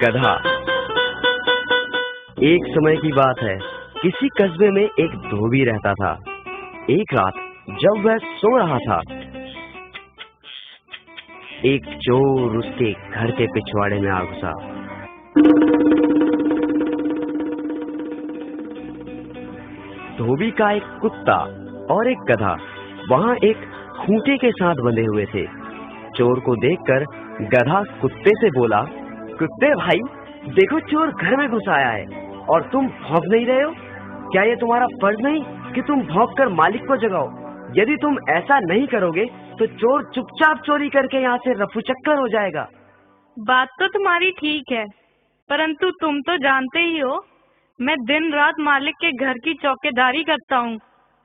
गधा। एक समय की बात है, किसी कस्बे में एक धोबी रहता था। एक रात जब वह सो रहा था, एक चोर उसके घर के पिछवाड़े में आ घुसा। धोबी का एक कुत्ता और एक गधा वहां एक खूंटे के साथ बंधे हुए थे। चोर को देखकर गधा कुत्ते से बोला, कुत्ते भाई, देखो चोर घर में घुस आया है और तुम भौंक नहीं रहे हो। क्या ये तुम्हारा फर्ज नहीं कि तुम भौंक कर मालिक को जगाओ? यदि तुम ऐसा नहीं करोगे तो चोर चुपचाप चोरी करके यहाँ से रफू चक्कर हो जाएगा। बात तो तुम्हारी ठीक है, परंतु तुम तो जानते ही हो मैं दिन रात मालिक के घर की चौकीदारी करता हूँ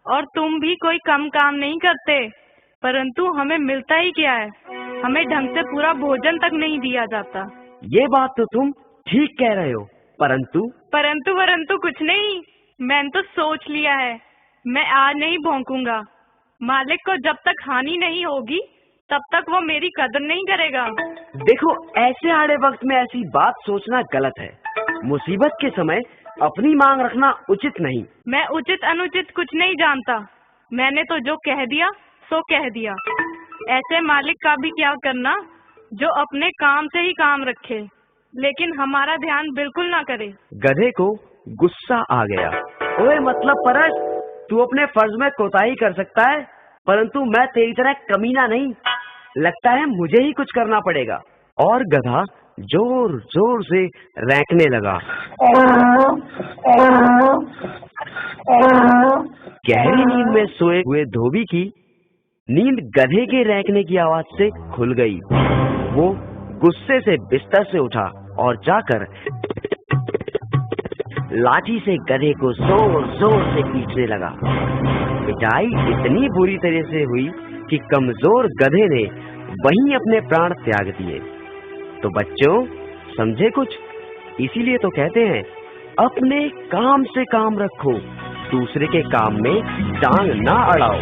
और तुम भी कोई कम काम नहीं करते, परंतु हमें मिलता ही क्या है? हमें ढंग से पूरा भोजन तक नहीं दिया जाता। ये बात तो तुम ठीक कह रहे हो, परंतु कुछ नहीं। मैंने तो सोच लिया है, मैं आज नहीं भौंकूंगा। मालिक को जब तक हानि नहीं होगी तब तक वो मेरी कदर नहीं करेगा। देखो, ऐसे आड़े वक्त में ऐसी बात सोचना गलत है। मुसीबत के समय अपनी मांग रखना उचित नहीं। मैं उचित अनुचित कुछ नहीं जानता। मैंने तो जो कह दिया सो कह दिया। ऐसे मालिक का भी क्या करना जो अपने काम से ही काम रखे, लेकिन हमारा ध्यान बिल्कुल ना करे। गधे को गुस्सा आ गया। ओए मतलब परस, तू अपने फर्ज में कोताही कर सकता है, परंतु मैं तेरी तरह कमीना नहीं। लगता है मुझे ही कुछ करना पड़ेगा। और गधा जोर जोर से रैंकने लगा। गहरी नींद में सोए हुए धोबी की नींद गधे के रैंकने की आवाज से खुल गई। वो गुस्से से बिस्तर से उठा और जाकर लाठी से गधे को जोर जोर से पीटने लगा। पिटाई इतनी बुरी तरह से हुई कि कमजोर गधे ने वहीं अपने प्राण त्याग दिए। तो बच्चों, समझे कुछ? इसीलिए तो कहते हैं, अपने काम से काम रखो, दूसरे के काम में टांग ना अड़ाओ।